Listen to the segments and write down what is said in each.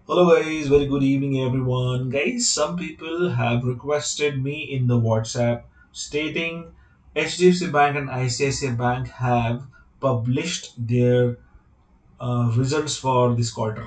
Hello guys, very good evening everyone. Guys, some people have requested me in the WhatsApp stating HDFC Bank and ICICI Bank have published their results for this quarter.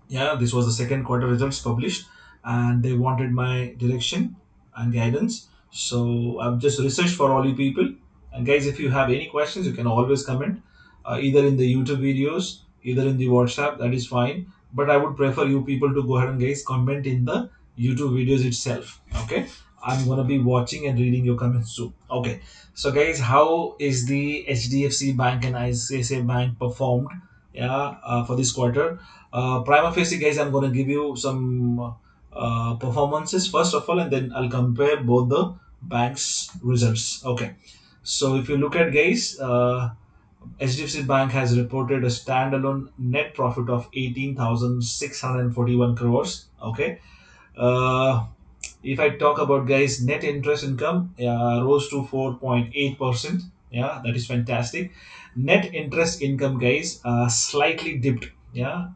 Yeah, this was the second quarter results published, and they wanted my direction and guidance. So I've just researched for all you people. And guys, if you have any questions, you can always comment, either in the YouTube videos, either in the WhatsApp. That is fine. But I would prefer you people to go ahead and guys comment in the YouTube videos itself. Okay, I'm gonna be watching and reading your comments too. Okay, so guys, how is the HDFC Bank and ICICI Bank performed? Yeah, for this quarter. Prima facie, guys, I'm going to give you some performances first of all, and then I'll compare both the banks' results. Okay. So if you look at, guys, HDFC Bank has reported a standalone net profit of 18,641 crores. Okay. Uh, if I talk about, guys, net interest income rose to 4.8%. Yeah, that is fantastic. Net interest income, guys, slightly dipped. Yeah,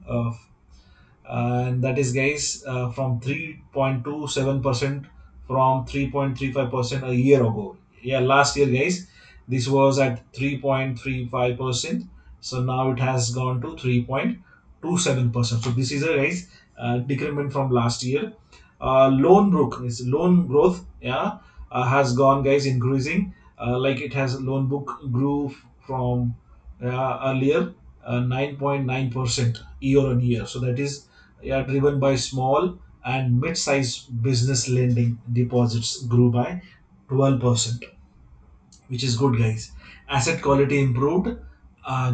and that is, guys, from 3.27% from 3.35% a year ago. Yeah, last year, guys, this was at 3.35%, so now it has gone to 3.27%. So this is a, guys, decrement from last year. Loan book is loan growth, yeah, has gone, guys, increasing. Like it has loan book grew from earlier 9.9% year on year. So that is, yeah, driven by small and mid-sized business lending. Deposits grew by 12%, which is good, guys. Asset quality improved.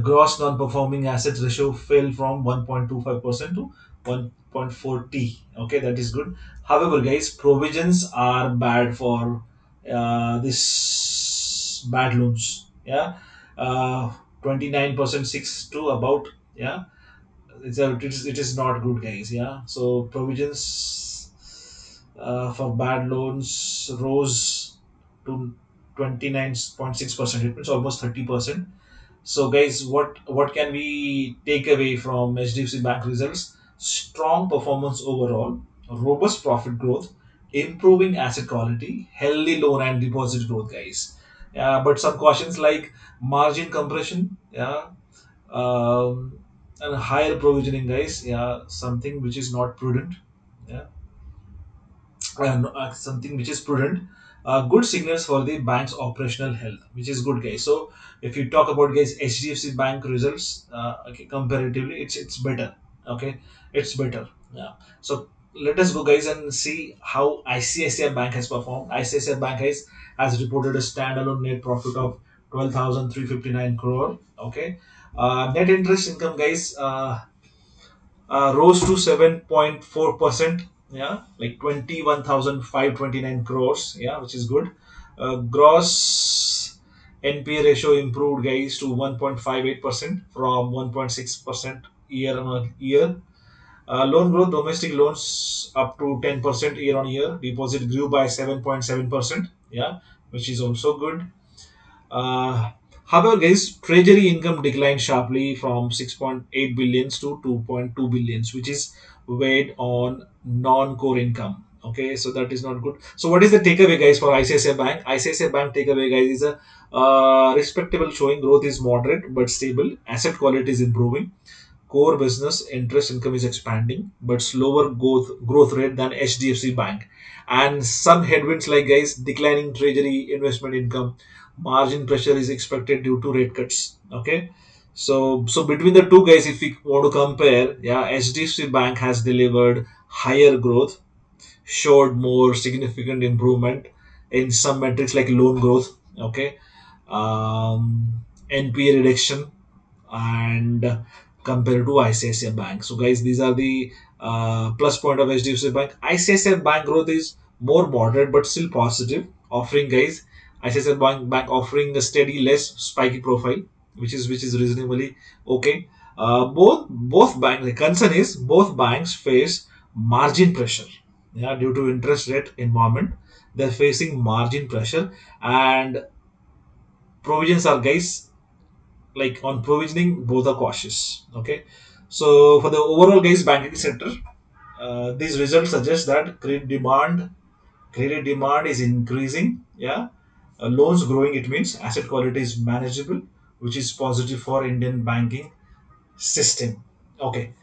Gross non-performing assets ratio fell from 1.25% to 1.40. Okay, that is good. However, guys, provisions are bad for this bad loans. Yeah, 29% 6 to about, yeah, it is not good, guys. Yeah, so provisions for bad loans rose to 29.6%. It means almost 30%. So guys, what can we take away from HDFC Bank results? Strong performance overall, robust profit growth, improving asset quality, healthy loan and deposit growth, guys. Yeah, but some cautions like margin compression, yeah, um, and higher provisioning, guys, yeah, something which is not prudent. Yeah, something which is prudent. Good signals for the bank's operational health, which is good, guys. So if you talk about, guys, HDFC Bank results, okay, comparatively, it's better. Okay, it's better. Yeah. So let us go, guys, and see how ICICI Bank has performed. ICICI Bank has reported a standalone net profit of 12,359 crore. Okay. Net interest income, guys, rose to 7.4%. Yeah, like 21,529 crores. Yeah, which is good. Gross NPA ratio improved, guys, to 1.58% from 1.6% year on year. Loan growth, domestic loans up to 10% year on year. Deposit grew by 7.7%. Yeah, which is also good. uh, However, guys, treasury income declined sharply from 6.8 billions to 2.2 billions, which is weighed on non-core income. Okay, so that is not good. So, what is the takeaway, guys, for ICICI Bank? ICICI Bank takeaway, guys, is a respectable showing. Growth is moderate but stable. Asset quality is improving. Core business interest income is expanding, but slower growth rate than HDFC Bank. And some headwinds like, guys, declining treasury investment income, margin pressure is expected due to rate cuts. Okay, so between the two, guys, if we want to compare, yeah, HDFC Bank has delivered higher growth, showed more significant improvement in some metrics like loan growth. Okay, NPA reduction, and compared to ICICI Bank. So, guys, these are the plus point of HDFC Bank. ICICI Bank growth is more moderate but still positive, offering, guys, ICICI Bank offering a steady, less spiky profile, which is reasonably okay. Both banks. The concern is both banks face margin pressure. Yeah, due to interest rate environment, they're facing margin pressure, and provisions are, guys, like on provisioning, both are cautious. Okay, So for the overall guys banking sector, these results suggest that credit demand is increasing. Yeah, loans growing. It means asset quality is manageable, which is positive for Indian banking system. Okay,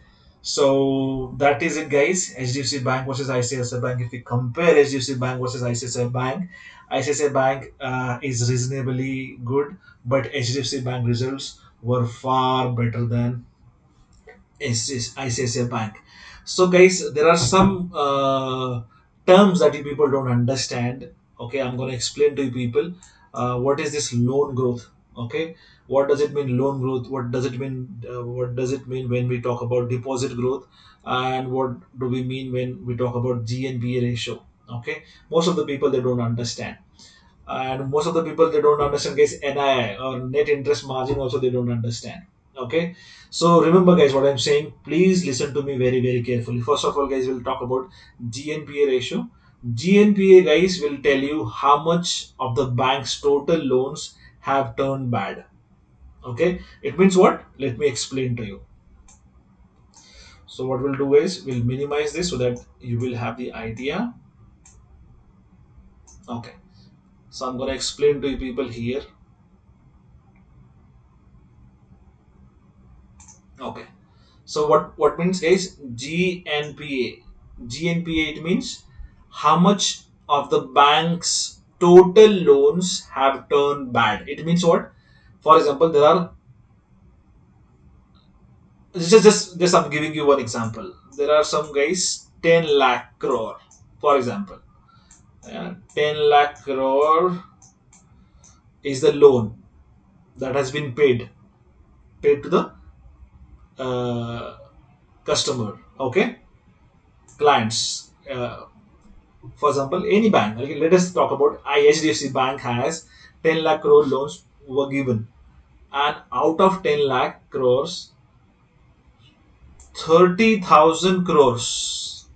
so that is it, guys. HDFC Bank versus ICICI Bank. If we compare HDFC Bank versus ICICI Bank, ICICI Bank is reasonably good, but HDFC Bank results were far better than ICICI Bank. So, guys, there are some terms that you people don't understand. Okay, I'm going to explain to you people what is this loan growth. Okay, what does it mean loan growth? What does it mean? What does it mean when we talk about deposit growth? And what do we mean when we talk about GNPA ratio? Okay, most of the people they don't understand, and most of the people they don't understand guys NII or net interest margin also they don't understand. Okay, so remember guys what I'm saying, please listen to me very very carefully. First of all guys, we'll talk about GNPA ratio. GNPA guys will tell you how much of the bank's total loans have turned bad. Okay, it means what, let me explain to you. So what we'll do is we'll minimize this so that you will have the idea. Okay, so I'm going to explain to you people here. Okay, so what means guys GNPA? GNPA it means how much of the bank's total loans have turned bad. It means what? For example, there are just I'm giving you one example. There are some guys 10 lakh crore, for example. 10 lakh crore is the loan that has been paid to the uh, customer. Okay, clients. For example, any bank. Okay, let us talk about HDFC Bank has 10 lakh crore loans were given, and out of 10 lakh crores, 30,000 crores.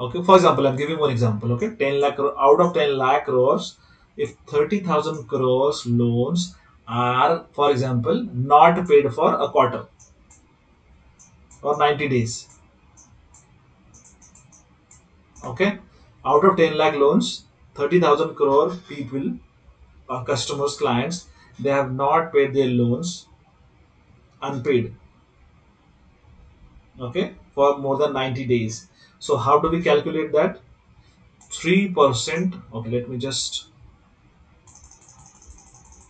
Okay, for example, I'm giving one example. Okay, 10 lakh out of 10 lakh crores, if 30,000 crores loans are, for example, not paid for a quarter or 90 days. Okay, out of 10 lakh loans, 30,000 crore people, customers, clients, they have not paid their loans unpaid, okay, for more than 90 days. So how do we calculate that? 3%. Okay, let me just,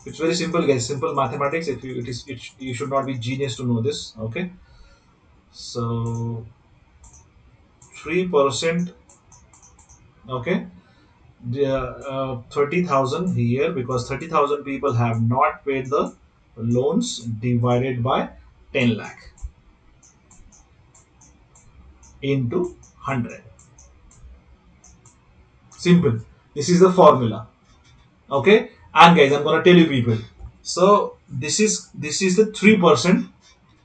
it's very simple guys, simple mathematics. If you it is it, you should not be genius to know this. Okay, so 3%. Okay, the 30,000 here, because 30,000 people have not paid the loans, divided by 10 lakh into 100. Simple. This is the formula. Okay, and guys, I'm gonna tell you people. So this is the 3%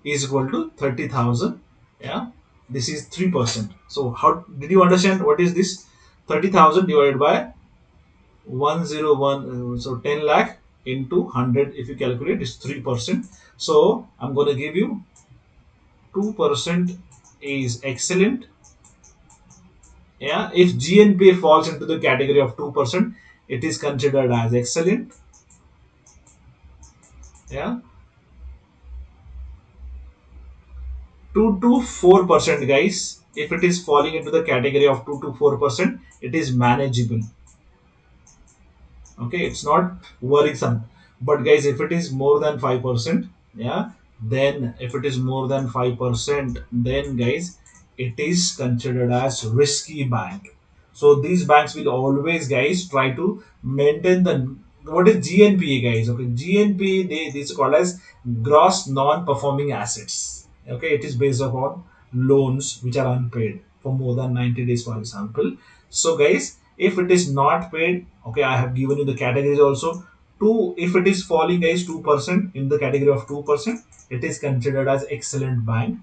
is equal to 30,000. Yeah, this is 3%. So how did you understand what is this? 30,000 divided by 101. So 10 lakh into 100. If you calculate, is 3%. So I'm gonna give you 2% is excellent. Yeah, if GNPA falls into the category of 2%, it is considered as excellent. Yeah, 2 to 4% guys. If it is falling into the category of 2 to 4%, it is manageable. Okay, it's not worrisome. But guys, if it is more than 5%, yeah, then if it is more than 5%, then guys, it is considered as risky bank. So these banks will always guys try to maintain the, what is GNPA guys? Okay, GNPA, this is called as gross non-performing assets. Okay, it is based upon loans which are unpaid for more than 90 days, for example. So guys, if it is not paid, okay, I have given you the categories also. Two, if it is falling guys 2% in the category of 2%, it is considered as excellent bank.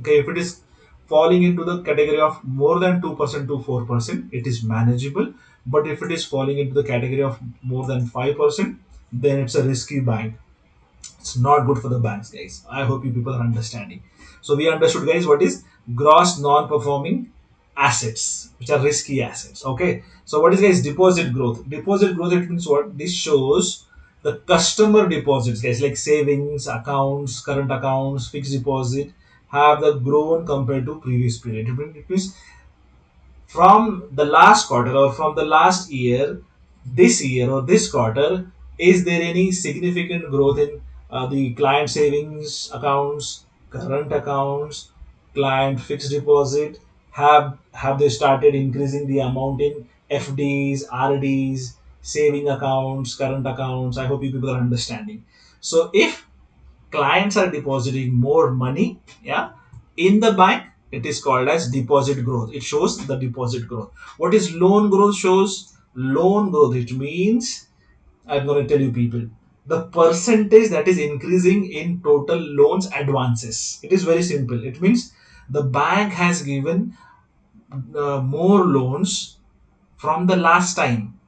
Okay, if it is falling into the category of more than 2% to 4%, it is manageable. But if it is falling into the category of more than 5%, then it's a risky bank. It's not good for the banks, guys. I hope you people are understanding. So we understood, guys, what is gross non-performing assets, which are risky assets. Okay. So what is, guys, deposit growth? Deposit growth, it means what? This shows the customer deposits, guys, like savings accounts, current accounts, fixed deposit have the grown compared to previous period. It means from the last quarter or from the last year or this quarter, is there any significant growth in the client savings accounts, current accounts, client fixed deposit? Have they started increasing the amount in FDs, RDs, saving accounts, current accounts? I hope you people are understanding. So if clients are depositing more money, yeah, in the bank, it is called as deposit growth. It shows the deposit growth. What is loan growth? Shows loan growth. It means, I'm going to tell you people, the percentage that is increasing in total loans advances. It is very simple. It means the bank has given more loans from the last time.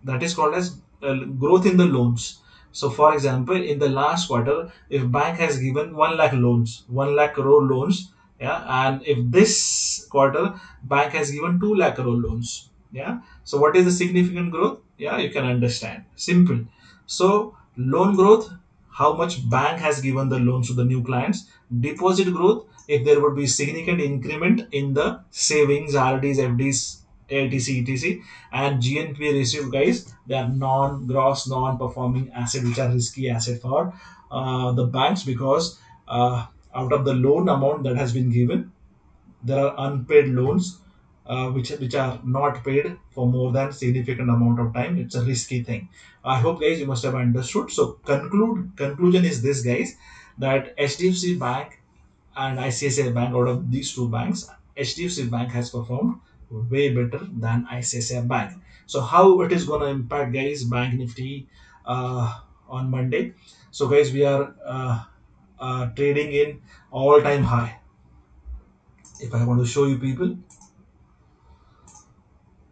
That is called as growth in the loans. So for example, in the last quarter, if bank has given 1 lakh loans, 1 lakh crore loans, yeah, and if this quarter bank has given 2 lakh crore loans, yeah, so what is the significant growth? Yeah, you can understand, simple. So loan growth, how much bank has given the loans to the new clients. Deposit growth, if there would be significant increment in the savings, RDs, FDs, etc, and GNP received, guys, they are non-gross non-performing asset, which are risky asset for the banks, because out of the loan amount that has been given, there are unpaid loans which are not paid for more than significant amount of time. It's a risky thing. I hope, guys, you must have understood. So conclusion is this, guys, that HDFC Bank and ICICI Bank, out of these two banks, HDFC Bank has performed way better than ICICI Bank. So how it is going to impact, guys, Bank Nifty on Monday? So, guys, we are trading in all-time high. If I want to show you people,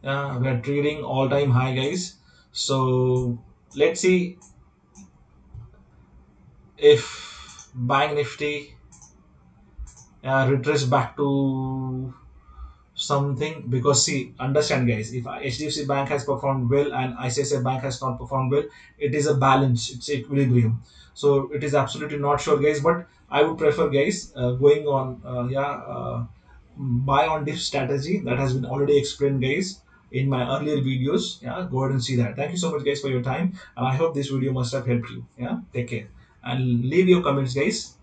we are trading all-time high, guys. So let's see if Bank Nifty retrace back to something, because see, understand, guys, if HDFC Bank has performed well and ICICI Bank has not performed well, it is a balance, it's equilibrium. So it is absolutely not sure, guys, but I would prefer, guys, going on buy on dip strategy that has been already explained, guys, in my earlier videos. Yeah, go ahead and see that. Thank you so much, guys, for your time, and I hope this video must have helped you. Yeah, take care and leave your comments, guys.